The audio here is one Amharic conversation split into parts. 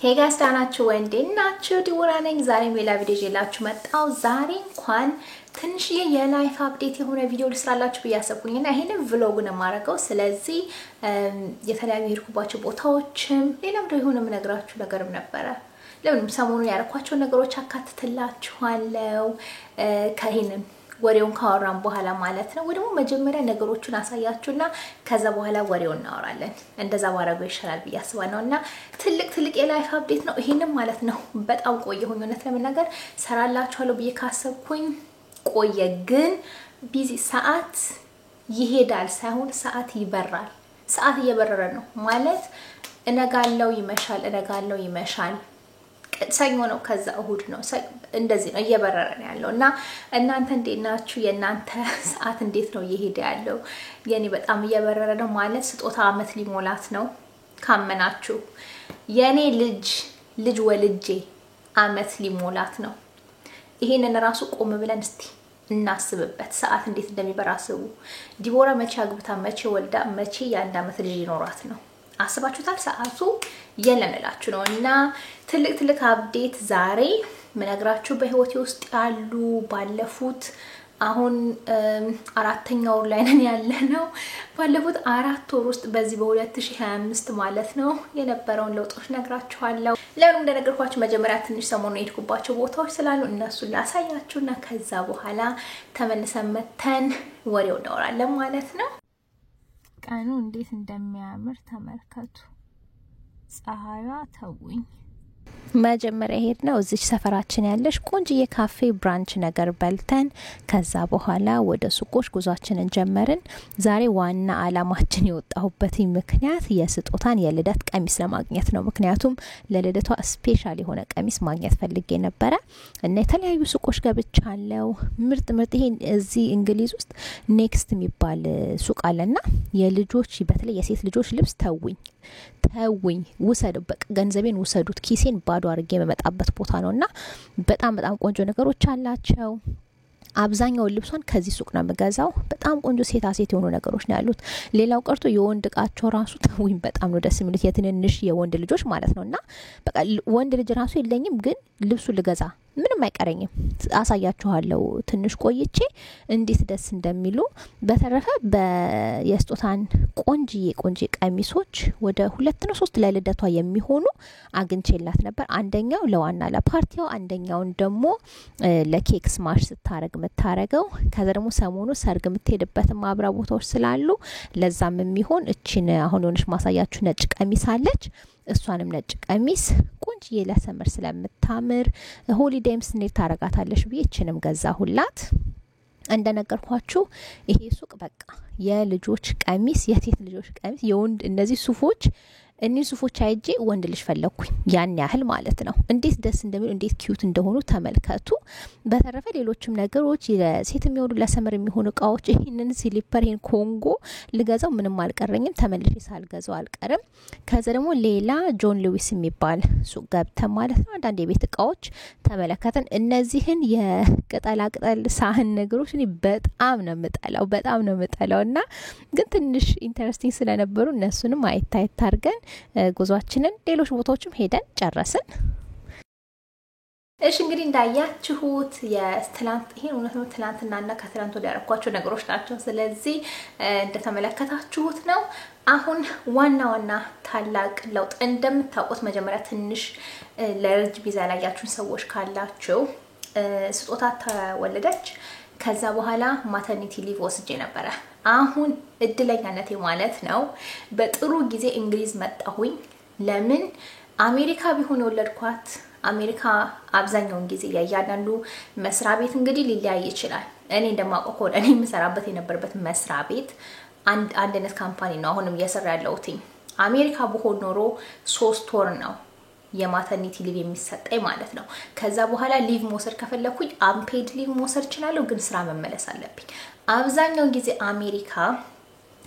Hey guys, ዳናችሁ ወንዴናችሁ ዲቦራ ነኝ። ዛሬ ሌላ ቪዲዮ ይዤላችሁ መጣሁ። ዛሬ እንኳን ትንሽዬ የላይፍ አፕዴት የሆነ ቪዲዮ ልስራላችሁ ብያሰብኩኝና ይሄንን vlog ነው ማረጋው። ስለዚህ የተለያዩ ሄድኩባቸው ቦታዎችም ሌላም ደግሞ የሆነ ምነግራችሁ ነገርም ነበረ። ለምን ሰሞኑን ያረኳቸው ነገሮች አካትተላችኋለሁ ከሄንን ወሬውን ካወራን በኋላ ማለት ነው። ወደሞ መጀመሪያ ነገሮችን አሳያችሁና ከዛ በኋላ ወሬውን እናወራለን። እንደዛ ባረገው ይሻላል ብያስባለሁና ትልቅ የላይፍ አፕዴት ነው ይሄንን ማለት ነው። በጣም ቆየሁኝ እውነት ለመናገር ሰራላችኋለሁ ብዬ ካሰብኩኝ ቆየ። ግን ቢዚ ሰዓት ይሄዳል ሳይሆን ሰዓት ይበራል። ሰዓት እየበረረ ነው ማለት እነጋለው ይመሻል ሰኞ ነው ከዛ እሁድ ነው እንደዚህ ነው እየበረረ ነው ያለውና እናንተ እንዴናችሁ የናንተ ሰዓት እንዴት ነው እየሄደ ያለው? የኔ በጣም እየበረረ ነው ማለት ስጦታ አመት ሊሞላት ነው ካመናችሁ። የኔ ልጅ ወልጄ አመት ሊሞላት ነው። ይሄንን ራሱ ቆም ብለን እስቲ እናስብበት። ሰዓት እንዴት እንደሚበራ አስቡ። ዲቦራ መቼ አግብታ መቼ ወልዳ መቼ የአንድ አመት ልጅ ሊኖራት ነው? አስባችሁታል? ሰዓቱ የለንላችሁ ነውና ትልቅ አፕዴት ዛሬ ምነግራችሁ በህይወቴ ውስጥ ያሉ ባለፉት አሁን አራተኛው ወር ላይ ነን ያለነው። ባለፉት 4 ወር ውስጥ በዚህ በ2025 ማለት ነው የነበረውን ለውጦች ነግራችኋለሁ። ለምን እንደነገርኳችሁ መጀመሪያ ትንሽ ሰሞኑን ሄድኩባቸው ቦታዎች ስላሉ እነሱን ላሳያችሁና ከዛ በኋላ ተመልሰን መተን ወሬው እናወራለን ማለት ነው። ቀኑ እንዴት እንደሚያምር ተመልከቱ። ፀሐይዋ ተውኝ። መጀመሪያ ሄድነው እዚህ ሰፈራችን ያለሽ ቆንጆዬ ካፌ ብራንች ነገር በልተን ከዛ በኋላ ወደ ሱቆች ጉዟችንን ጀመርን። ዛሬ ዋና አላማችን የወጣሁበት ምክንያት የስጦታን የልደት ቀሚስ ለማግኘት ነው። ምክንያቱም ለልደቷ ስፔሻል የሆነ ቀሚስ ማግኘት ፈልጌ ነበር እና የተለያዩ ሱቆች ገብቻለሁ። ምርጥ ይሄ እዚህ እንግሊዝ ውስጥ ኔክስት የሚባል ሱቅ አለና የልጆች በተለይ የሴት ልጆች ልብስ ተውኝ ውሰዱ፣ በቃ ገንዘቤን ውሰዱት፣ ኪሴን ባዶ አርጌ መመጣበት ቦታ ነውና በጣም ቆንጆ ነገሮች አላቸው። አብዛኛው ልብሷን ከዚህ ሱቅ ነው የምገዛው። በጣም ቆንጆ ሴት የሆኑ ነገሮች ነው ያሉት። ሌላው ቀርቶ የወንድ ቃቸው ራሱ ተውኝ በጣም ነው ደስ የሚሉት የትንንሽ የወንድ ልጆች ማለት ነውና በቃ ወንድ ልጅ ራሱ የለኝም ግን ልብሱ ልገዛ ምንም አይቀረኝም። አሳያችኋለሁ ትንሽ ቆይቼ እንዴት ደስ እንደሚሉ። በተረፈ በየስጦታን ቆንጆ ቀሚሶች ወደ 2 ነው 3 ለልደቷ የሚሆኑ አግኝቼላት ነበር። አንደኛው ለዋና ለፓርቲው፣ አንደኛውን ደግሞ ለኬክ ስማሽ ስታረግ መታረገው። ከዛ ደግሞ ሰሞኑ ሰርግ የምትሄድበት ማብራ ቦታዎች ስላሉ ለዛም የሚሆን እቺን አሁን ሆነሽ ማሳያችሁ ነጭ ቀሚስ አለች። እሷንም ነጭ ቀሚስ ቆንጆዬ ለሰመር ስለምታምር ሆሊዴይም ስንሄድ ታረጋታለሽ ብዬ እቺንም ገዛሁላት። እንደነገርኳችሁ ይሄ ሱቅ በቃ የልጆች ቀሚስ የሴት ልጆች ቀሚስ የወንድ እነዚህ ሱፎች አይጄ ወንድ ልጅ ፈለኩኝ ያን ያህል ማለት ነው። እንዴት ደስ እንደሚሉ እንዴት ኪዩት እንደሆኑ ተመልከቱ። በተረፈ ሌሎችም ነገሮች ለሴት የሚሆኑ ለሰመር የሚሆኑ እቃዎች ይሄንን ስሊፐር ይሄን ኮንጎ ልገዛው ምንም አልቀረኝም። ተመልሼ ሳልገዛው አልቀርም። ከዛ ደግሞ ሌላ ጆን ሉዊስ የሚባል ሱቅ ገብተን ማለት ነው አንዳንድ የቤት እቃዎች ተመለከተን። እነዚህን የቅጠላ ሳህን ነገሮች እኔ በጣም ነው የምጠላውና ግን ትንሽ ኢንተረስቲንግ ስለነበሩ እነሱንም አይታየት አድርገን ጉዟችንን ሌሎች ቦታዎችም ሄደን ጨረስን። እሺ እንግዲህ እንዳያችሁት ይሄን እውነት ነው ትላንትናና ከትላንት ወዲያ ያረኳቸው ነገሮች ናቸው። ስለዚህ እንደተመለከታችሁት ነው። አሁን ዋና ታላቅ ለውጥ እንደምታውቁት መጀመሪያ ትንሽ ለልጅ ቢዛ ያላያችሁን ሰዎች ካላችሁ ስጦታ ተወለደች። ከዛ በኋላ ማተርኒቲ ሊቭ ወስጄ ነበር። አሁን እድለኛነቴ ማለት ነው በጥሩ ጊዜ እንግሊዝ መጣሁኝ። ለምን አሜሪካ ቢሆን ወለድኳት አሜሪካ አብዛኛውን ጊዜ ያያናሉ መስሪያ ቤት እንግዲህ ሊለያይ ይችላል። እኔ እንደማውቀው ከሆነ እኔ የምሰራበት የነበረበት መስሪያ ቤት አንድ አይነት ካምፓኒ ነው አሁንም እየሰራ ያለሁት። አሜሪካ በሆነ ኖሮ 3 ወር ነው የማተርኒቲ ሊቭ የሚሰጠኝ ማለት ነው። ከዛ በኋላ ሊቭ መውሰድ ከፈለኩኝ አንፔድ ሊቭ መውሰድ እችላለሁ፣ ግን ስራ መመለስ አለብኝ። አብዛኛው ጊዜ አሜሪካ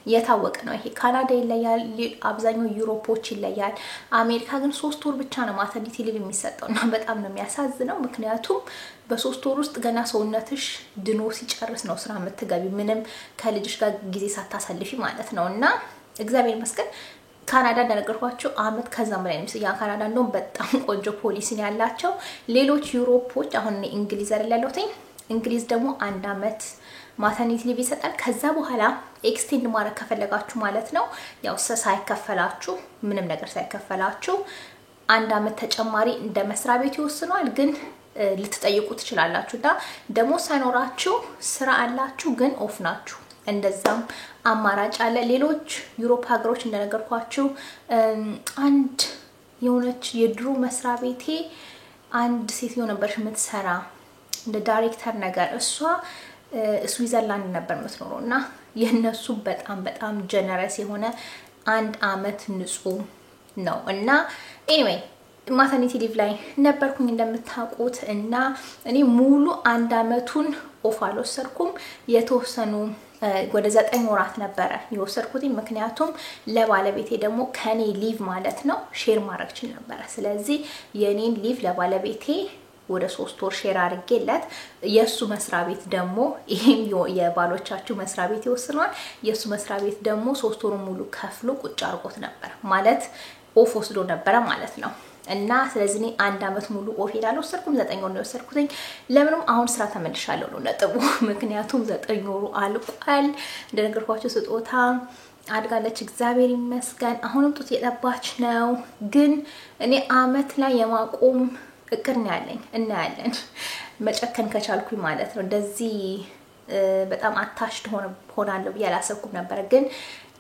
የታወቀ ነው። ይሄ ካናዳ ይለያል፣ አብዛኛው ዩሮፖች ይለያል። አሜሪካ ግን 3 ወር ብቻ ነው ማተርኒቲ ሊቭ የሚሰጠውና በጣም ነው የሚያሳዝነው። ምክንያቱም በ3 ወር ውስጥ ገና ሰውነትሽ ድኖ ሲጨርስ ነው ስራ የምትገቢ ምንም ከልጅሽ ጋር ጊዜ ሳታሳልፊ ማለት ነውና እግዚአብሔር ይመስገን ካናዳ እንደነገርኳችሁ አመት ከዛም በላይ ነው። ያ ካናዳ እንደውም በጣም ቆንጆ ፖሊሲ ነው ያላቸው። ሌሎች ዩሮፖች አሁን እንግሊዝ አይደል ያለሁት እንግሊዝ ደግሞ 1 አመት ማተርኒቲ ሊቭ ይሰጣል። ከዛ በኋላ ኤክስቴንድ ማድረግ ከፈለጋችሁ ማለት ነው ያው ሳይከፈላችሁ ምንም ነገር ሳይከፈላችሁ 1 አመት ተጨማሪ እንደ መስሪያ ቤት ይወስኗል። ግን ልትጠይቁ ትችላላችሁና ደግሞ ሳይኖራችሁ ስራ አላችሁ ግን ኦፍ ናችሁ እንደዛም አማራጭ አለ። ሌሎች ዩሮፕ ሀገሮች እንደነገርኳችሁ አንድ የሆነች የድሮ መስሪያ ቤቴ አንድ ሴትዮ ነበርሽ የምትሰራ እንደ ዳይሬክተር ነገር እሷ ስዊዘርላንድ ነበር የምትኖረውና የነሱ በጣም ጀነረስ የሆነ 1 አመት ንጹህ ነው እና ኤኒዌይ ማተርኒቲ ሊቭ ላይ ነበርኩኝ እንደምታውቁት እና እኔ ሙሉ 1 አመቱን ኦፍ አልወሰድኩም። የተወሰኑ ወደ 9 ወራት ነበር የወሰድኩት ምክንያቱም ለባለቤቴ ደግሞ ከኔ ሊቭ ማለት ነው ሼር ማድረግ ይችላል ነበር። ስለዚህ የኔን ሊቭ ለባለቤቴ ወደ 3 ወር ሼር አድርጌለት የሱ መስሪያ ቤት ደግሞ ይሄም የባሎቻችሁ መስሪያ ቤት ይወስናል። የሱ መስሪያ ቤት ደግሞ 3 ወር ሙሉ ከፍሎ ቁጭ አርጎት ነበር ማለት ኦፍ ወስዶ ነበር ማለት ነው። እና ስለዚህ እኔ 1 አመት ሙሉ ኦፍ ያልወሰድኩም 9 ወር ነው የወሰድኩት። ለምንም አሁን ስራ ተመልሻለሁ ነው ነጥቡ። ምክንያቱም 9 ወሩ አልቋል። እንደነገርኳችሁ ስጦታ አድጋለች እግዚአብሔር ይመስገን። አሁንም ጡት የጠባች ነው። ግን እኔ አመት ላይ የማቆም እቅድ ነው ያለኝ እናያለን መጨከን ከቻልኩኝ ማለት ነው። እንደዚህ በጣም አታሽድ ሆናለሁ ብዬ አላሰብኩም ነበር። ግን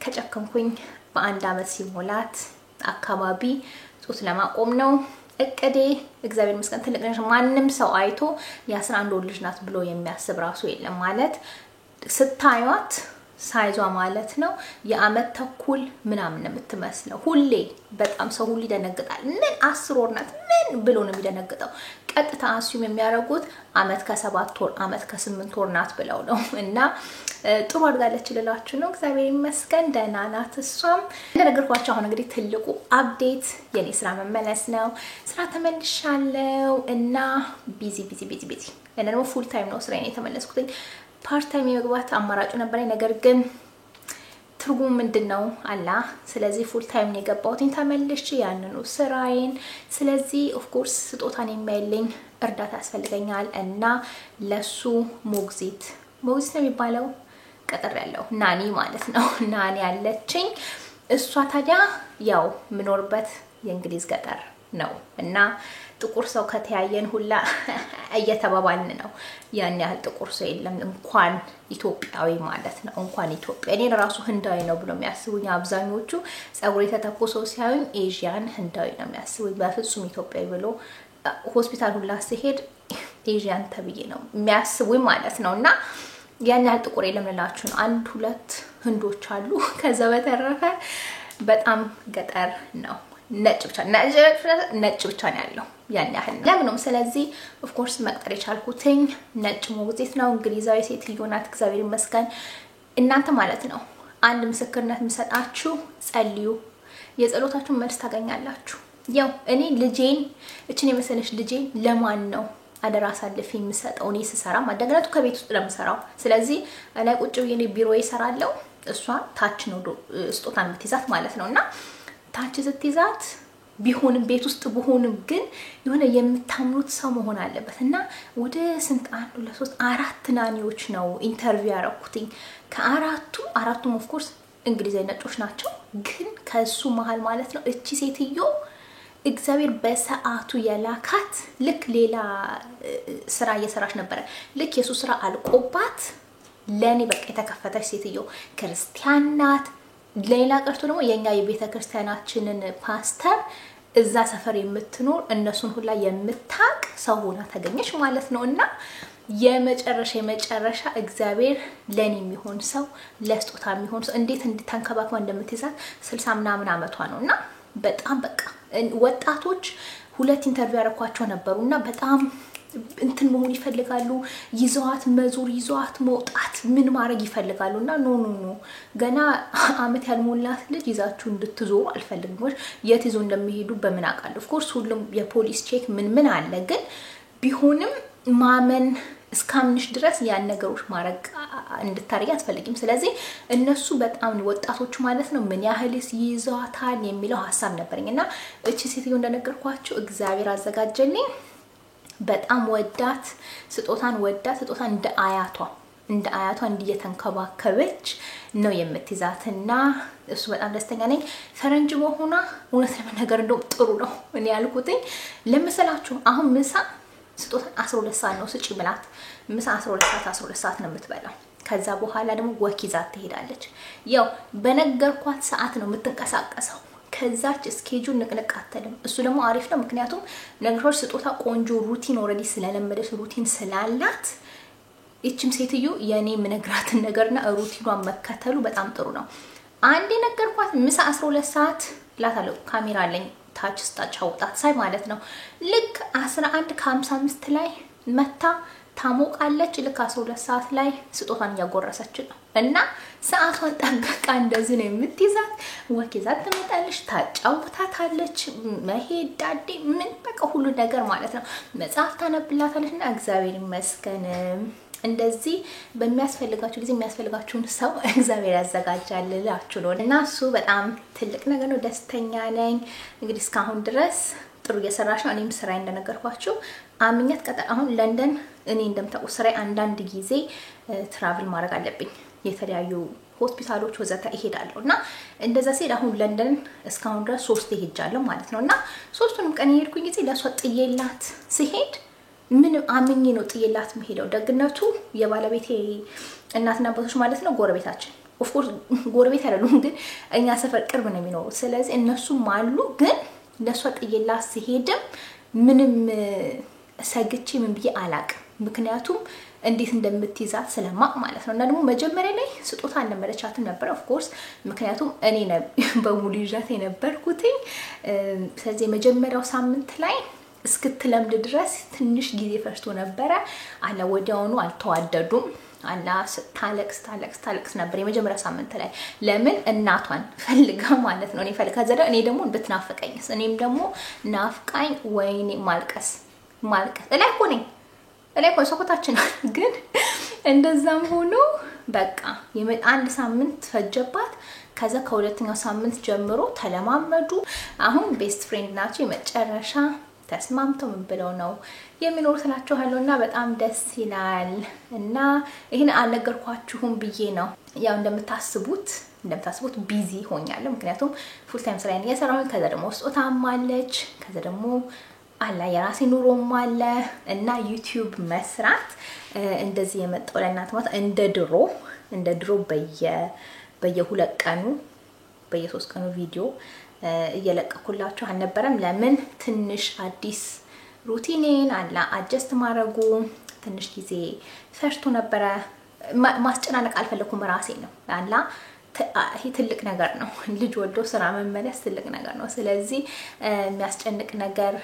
ከጨከንኩኝ በ1 አመት ሲሞላት አካባቢ ጡት ለማቆም ነው እቅዴ። እግዚአብሔር ይመስገን ትልቅ ነሽ። ማንም ሰው አይቶ የ11 ወር ልጅ ናት ብሎ የሚያስብ ራሱ የለም ማለት ስታዩት ሳይዟ ማለት ነው የአመት ተኩል ምናምን ነው የምትመስለው። ሁሌ በጣም ሰው ሁሉ ይደነግጣል። ምን 10 ወር ናት ምን ብሎ ነው የሚደነግጠው። ቀጥታ አስዩም የሚያደርጉት አመት ከ7 ወር አመት ከ8 ወር ናት ብለው ነው እና ጥሩ አድጋለች ልላችሁ ነው። እግዚአብሔር ይመስገን ደህና ናት እሷም። እንደነገርኳችሁ አሁን እንግዲህ ትልቁ አፕዴት የኔ ስራ መመለስ ነው። ስራ ተመልሻለሁ እና ቢዚ እና ደግሞ ፉል ታይም ነው ስራዬን የተመለስኩት። ፓርት ታይም የመግባት አማራጭ ነበረኝ ነገር ግን ትርጉም ምንድነው አላ። ስለዚህ ፉል ታይም ነው የገባሁት ተመልሼ ያንኑ ስራዬን። ስለዚህ ኦፍ ኮርስ ስጦታን የሚያይልኝ እርዳታ ያስፈልገኛል እና ለሱ ሞግዚት ነው የሚባለው ቀጠር ያለው ናኒ ማለት ነው ናኒ ያለችኝ። እሷ ታዲያ ያው ምኖርበት የእንግሊዝ ገጠር ነው እና ጥቁር ሰው ከተያየን ሁላ እየተባባልን ነው። ያን ያህል ጥቁር ሰው የለም እንኳን ኢትዮጵያዊ ማለት ነው። እንኳን ኢትዮጵያ እኔ ራሱ ህንዳዊ ነው ብሎ የሚያስቡኝ አብዛኞቹ ጸጉሬ ተተኩሶ ሲያዩኝ ኤዥያን ህንዳዊ ነው የሚያስቡኝ። በፍጹም ኢትዮጵያዊ ብሎ ሆስፒታል ሁላ ሲሄድ ኤዥያን ተብዬ ነው የሚያስቡኝ ማለት ነውና ያን ያህል ጥቁር የለም ልላችሁ ነው። 1-2 ህንዶች አሉ። ከዛ በተረፈ በጣም ገጠር ነው። ነጭ ብቻ ነው ያለው ያን ያህል ለምንም። ስለዚህ ኦፍ ኮርስ መቅጠር የቻልኩትኝ ነጭ ሞግዚት ነው። እንግሊዛዊ ሴትዮ ናት እግዚአብሔር ይመስገን። እናንተ ማለት ነው አንድ ምስክርነት የምሰጣችሁ ጸልዩ፣ የጸሎታችሁን መልስ ታገኛላችሁ። ያው እኔ ልጄን እቺን የመሰለሽ ልጄን ለማን ነው አደራ አሳልፌ የምሰጠው? እኔ ስሰራ ማደግነቱ ከቤት ውስጥ ለምሰራው። ስለዚህ ላይ ቁጭ ብዬ ቢሮ ይሰራለው እሷ ታች ነው ስጦታን የምትይዛት ማለት ነውና ታች ስትይዛት ቢሆንም ቤት ውስጥ በሆንም ግን የሆነ የምታምኑት ሰው መሆን አለበት እና ወደ ስንት 1 2 3 4 ናኒዎች ነው ኢንተርቪው ያረኩትኝ። ከአራቱም ኦፍ ኮርስ እንግሊዛዊ ነጮች ናቸው። ግን ከሱ መሃል ማለት ነው እቺ ሴትዮ እግዚአብሔር በሰዓቱ የላካት ልክ ሌላ ስራ እየሰራች ነበር። ልክ የሱ ስራ አልቆባት ለኔ በቃ የተከፈተች ሴትዮ ክርስቲያን ናት። ሌላ ቀርቶ ደግሞ የኛ የቤተ ክርስቲያናችንን ፓስተር እዛ ሰፈር የምትኖር እነሱን ሁላ የምታቅ ሰው ሆና ተገኘች ማለት ነውና የመጨረሻ እግዚአብሔር ለኔ የሚሆን ሰው ለስጦታ የሚሆን ሰው እንዴት እንድታንከባክባ እንደምትይዛት 60 ምናምን አመቷ ነውና በጣም በቃ ወጣቶች 2 ኢንተርቪው ያረኳቸው ነበሩና በጣም እንትን መሆን ይፈልጋሉ። ይዟት መዞር ይዟት መውጣት ምን ማድረግ ይፈልጋሉና ኖ ገና አመት ያልሞላት ልጅ ይዛችሁ እንድትዞሩ አልፈልግም። የት ይዞ እንደሚሄዱ በምን አቃለሁ። ኦፍ ኮርስ ሁሉም የፖሊስ ቼክ ምን አለ። ግን ቢሆንም ማመን እስካምንሽ ድረስ ያን ነገሮች ማድረግ እንድታረጊ አትፈልጊም ስለዚህ እነሱ በጣም ወጣቶቹ ማለት ነው ምን ያህልስ ይይዛታል የሚለው ሐሳብ ነበርኝና እቺ ሴትዮ እንደነገርኳችሁ እግዚአብሔር አዘጋጀልኝ በጣም ወዳት ስጦታን እንደ አያቷ እንዲየተንከባከበች ነው የምትይዛትና እሱ በጣም ደስተኛ ነኝ ፈረንጅ መሆኗ እውነት ለመናገር እንደው ጥሩ ነው እኔ ያልኩትኝ ለምሳላችሁ አሁን ምሳ ስጦታ 12 ሰዓት ነው ስጪ ብላት ምሳ 12 ሰዓት ነው የምትበላው ከዛ በኋላ ደግሞ ወኪዛት ትሄዳለች ያው በነገርኳት ሰዓት ነው የምትንቀሳቀሰው ከዛች ስኬጁል ንቅንቃተለም እሱ ደግሞ አሪፍ ነው ምክንያቱም ነገሮች ስጦታ ቆንጆ ሩቲን ኦሬዲ ስለለመደች ሩቲን ስላላት እቺም ሴትዮ የኔ ምነግራትን ነገርና ሩቲኗን መከተሉ በጣም ጥሩ ነው አንዴ ነገርኳት ምሳ 12 ሰዓት ላታለው ካሜራ አለኝ ታች ስታጫውታት ሳይ ማለት ነው ልክ 11:55 ላይ መታ ታሞቃለች ልክ 12 ሰዓት ላይ ስጦታን ያጎረሰች ነው እና ሰዓቷን ጠብቃ እንደዚህ ነው የምትይዛት ወኪዛት ትመጣለች ታጫውታታለች መሄድ ዳዴ ምን በቃ ሁሉ ነገር ማለት ነው መጽሐፍ ታነብላታለችና እግዚአብሔር ይመስገን እንደዚህ በሚያስፈልጋችሁ ጊዜ የሚያስፈልጋችሁን ሰው እግዚአብሔር ያዘጋጃልላችሁ ነው እና እሱ በጣም ትልቅ ነገር ነው ደስተኛ ነኝ እንግዲህ እስካሁን ድረስ ጥሩ እየሰራሽ ነው እኔም ስራዬ እንደነገርኳችሁ አምኛት ቀጣይ አሁን ለንደን እኔ እንደምታውቁ ስራዬ አንዳንድ ጊዜ ትራቭል ማድረግ አለብኝ የተለያዩ ሆስፒታሎች ወዘተ እሄዳለሁና እንደዛ ሲል አሁን ለንደን እስካሁን ድረስ 3 ሄጃለሁ ማለት ነውና 3ቱንም ቀን የሄድኩኝ ጊዜ ለሷ ጥዬላት ሲሄድ ምን አምኜ ነው ጥዬላት መሄደው ደግነቱ የባለቤቴ እናትና አባቶች ማለት ነው ጎረቤታችን ኦፍ ኮርስ ጎረቤት አይደሉም ግን እኛ ሰፈር ቅርብ ነው የሚኖሩት ስለዚህ እነሱም አሉ ግን ለሷ ጥዬላት ሲሄድም ምንም ሰግቼ ምን ብዬ አላቅም ምክንያቱም እንዴት እንደምትይዛት ስለማቅ ማለት ነው እና ደግሞ መጀመሪያ ላይ ስጦታ እንደመረቻት ነበር ኦፍ ኮርስ ምክንያቱም እኔ በሙሉ ይዣት የነበርኩትኝ ስለዚህ መጀመሪያው ሳምንት ላይ እስክትለምድ ድረስ ትንሽ ጊዜ ፈጅቶ ነበር አላ ወዲያውኑ አልተዋደዱም አላ ታለቅስ ነበር የመጀመሪያ ሳምንት ላይ ለምን እናቷን ፈልጋ ማለት ነው እኔ ፈልጋ ዘደ እኔ ደግሞ እንድትናፍቀኝስ እኔም ደግሞ ናፍቃኝ ወይኔ ማልቀስ እላይ ኮሰኮታችን ግን እንደዛም ሆኖ በቃ አንድ ሳምንት ፈጀባት ከዛ ከሁለተኛው ሳምንት ጀምሮ ተለማመዱ አሁን ቤስት ፍሬንድ ናቸው የመጨረሻ ተስማምተው ምን ብለው ነው የሚኖርላችኋልና በጣም ደስ ይላል እና ይሄን አልነገርኳችሁም ብዬ ነው ያው እንደምታስቡት ቢዚ ሆኛለሁ ምክንያቱም ፉል ታይም ስራ ላይ እየሰራሁ ከዛ ደግሞ ስጦታም አለች ከዛ ደግሞ አላ የራሴ ኑሮም አለ እና ዩቲዩብ መስራት እንደዚህ የመጣው ለእናንተ ማለት እንደ ድሮ በየ2 ቀኑ በየ3 ቀኑ ቪዲዮ እየለቀኩላችሁ አልነበረም ለምን ትንሽ አዲስ ሩቲኔን አላ አጀስት ማድረጉ ትንሽ ጊዜ ፈርቶ ነበር ማስጨናነቅ አልፈለኩም ራሴ ነው አላ ይሄ ትልቅ ነገር ነው ልጅ ወልዶ ስራ መመለስ ትልቅ ነገር ነው ስለዚህ የሚያስጨንቅ ነገር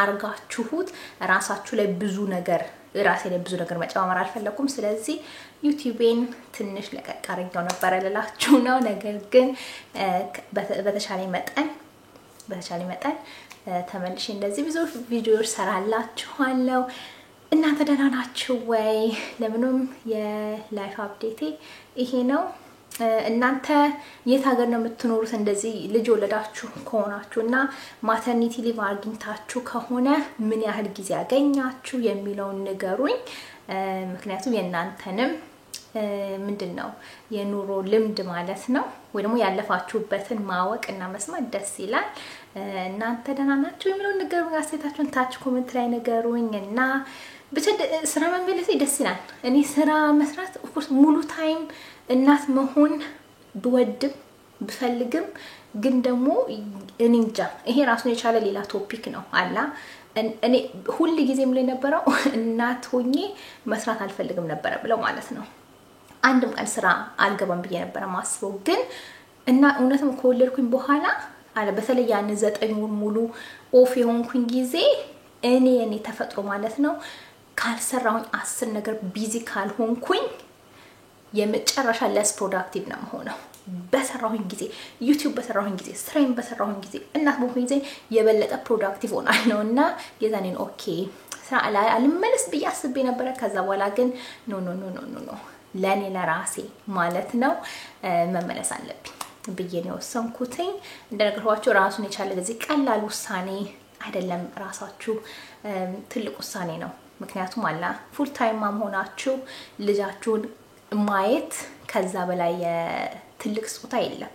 አርጋችሁት ራሳችሁ ላይ ብዙ ነገር መጨማመር አልፈለኩም ስለዚህ ዩቲዩቤን ትንሽ ለቀቅ አድርጌው ነበር ለላችሁ ነው ነገር ግን በተሻለ መጠን ተመልሼ እንደዚህ ብዙ ቪዲዮዎች ሰራላችኋለሁ እናንተ ደህና ናችሁ ወይ ለምንም የላይፍ አፕዴቴ ይሄ ነው እናንተ የት ሀገር ነው የምትኖሩት እንደዚህ ልጅ ወለዳችሁ ከሆናችሁና ማተርኒቲ ሊቭ አግኝታችሁ ከሆነ ምን ያህል ጊዜ ያገኛችሁ የሚለውን ንገሩኝ ምክንያቱም የእናንተንም ምንድነው የኑሮ ልምድ ማለት ነው ወይ ደግሞ ያለፋችሁበትን ማወቅና መስማት ደስ ይላል እናንተ ደህና ናችሁ የሚለውን ንገሩኝ አስተያየታችሁን ታች ኮሜንት ላይ ንገሩኝና ብቻ ስራ መመለስ ደስ ይላል እኔ ስራ መስራት ኦፍ ኮርስ ሙሉ ታይም እናት መሆን ብወድም ብፈልግም ግን ደግሞ እንንጃ ይሄ ራሱን የቻለ ሌላ ቶፒክ ነው አላ እኔ ሁሉ ጊዜም ላይ ነበረው እናት ሆኜ መስራት አልፈልግም ነበር ብለው ማለት ነው አንድም ቀን ስራ አልገባም ብዬ ነበር ማስበው ግን እና እውነትም ከወለድኩኝ በኋላ አለ በተለይ ያን 9 ወር ሙሉ ኦፍ የሆንኩኝ ጊዜ እኔ ተፈጥሮ ማለት ነው ካልሰራሁኝ 10 ነገር ቢዚ ካልሆንኩኝ የመጨረሻ ለስ ፕሮዳክቲቭ ነው ሆነው በሰራሁኝ ጊዜ ዩቲዩብ በሰራሁኝ ጊዜ ስትሪም በሰራሁኝ ጊዜ እናት በሆንኩኝ ጊዜ የበለጠ ፕሮዳክቲቭ ሆናለሁና የዛኔን ኦኬ ስራ ላይ አልመለስ ብዬ አስቤ ነበር ከዛ በኋላ ግን ኖ ለኔ ለራሴ ማለት ነው መመለስ አለብኝ ብዬ ነው ወሰንኩትኝ። እንደነገርኳችሁ ራሱን የቻለ ለዚህ ቀላል ውሳኔ አይደለም፣ ራሳችሁ ትልቅ ውሳኔ ነው። ምክንያቱም አላ ፉል ታይም ማምሆናችሁ ልጃችሁን ማየት ከዛ በላይ ትልቅ ስጦታ የለም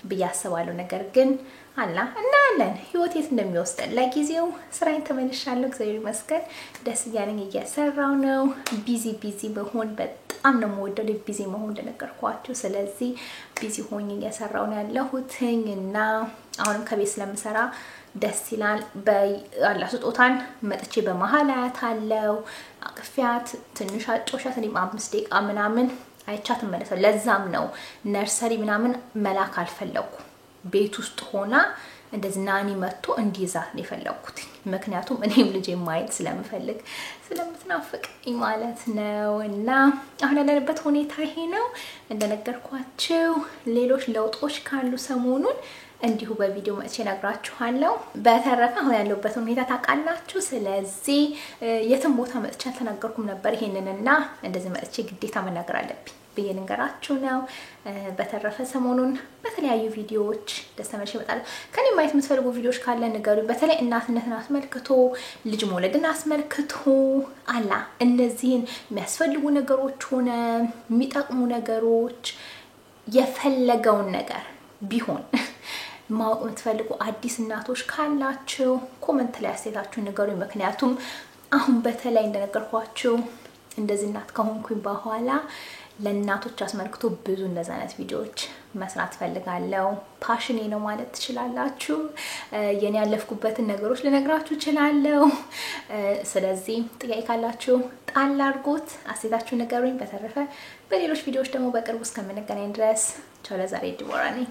ብዬ አስባለሁ። ነገር ግን አላ እናያለን ህይወት የት እንደሚወስደን። ለጊዜው ስራዬን ተመልሻለሁ፣ እግዚአብሔር ይመስገን። ደስ እያለኝ እየሰራው ነው። ቢዚ መሆን በጣም ነው የምወደው፣ ቢዚ መሆን እንደነገርኳችሁ። ስለዚህ ቢዚ ሆኜ እየሰራው ነው ያለሁትኝ እና አሁንም ከቤት ስለምሰራ ደስ ይላል። በአላ ስጦታን መጥቼ በመሃል አያታለሁ፣ አቅፊያት ትንሽ አጮሻት እኔም 5 ደቂቃ ምናምን አይቻት መለሰው። ለዛም ነው ነርሰሪ ምናምን መላክ አልፈለኩ፣ ቤት ውስጥ ሆና እንደዚህ ናኒ መጥቶ እንዲይዛት ነው የፈለኩት። ምክንያቱም እኔም ልጄ ማየት ስለምፈልግ ስለምትናፍቀኝ ማለት ነው። እና አሁን ያለንበት ሁኔታ ይሄ ነው እንደነገርኳችሁ። ሌሎች ለውጦች ካሉ ሰሞኑን እንዲሁ በቪዲዮ መጥቼ ነግራችኋለሁ። በተረፈ አሁን ያለበት ሁኔታ ታውቃላችሁ። ስለዚህ የትም ቦታ መጥቼ አልተናገርኩም ነበር ይሄንንና እንደዚህ መጥቼ ግዴታ መናገር አለብኝ ብዬ ልንገራችሁ ነው። በተረፈ ሰሞኑን በተለያዩ ቪዲዮዎች ደስተመሽ ይመጣል። ከኔ ማየት የምትፈልጉ ቪዲዮዎች ካለ ንገሩኝ። በተለይ እናትነትን አስመልክቶ፣ ልጅ መውለድን አስመልክቶ አላ እነዚህን የሚያስፈልጉ ነገሮች ሆነ የሚጠቅሙ ነገሮች የፈለገውን ነገር ቢሆን ማወቅ የምትፈልጉ አዲስ እናቶች ካላችሁ ኮሜንት ላይ አስተያየታችሁን ንገሩኝ። ምክንያቱም አሁን በተለይ እንደነገርኳችሁ እንደዚህ እናት ከሆንኩኝ በኋላ ለእናቶች አስመልክቶ ብዙ እንደዛ አይነት ቪዲዮዎች መስራት ፈልጋለሁ። ፓሽኔ ነው ማለት ትችላላችሁ። የኔ ያለፍኩበትን ነገሮች ልነግራችሁ እችላለሁ። ስለዚህ ጥያቄ ካላችሁ ጣል አድርጉት፣ አስተያየታችሁን ንገሩኝ። በተረፈ በሌሎች ቪዲዮዎች ደግሞ በቅርቡ እስከምንገናኝ ድረስ ቻው። ለዛሬ ዲቦራ ነኝ።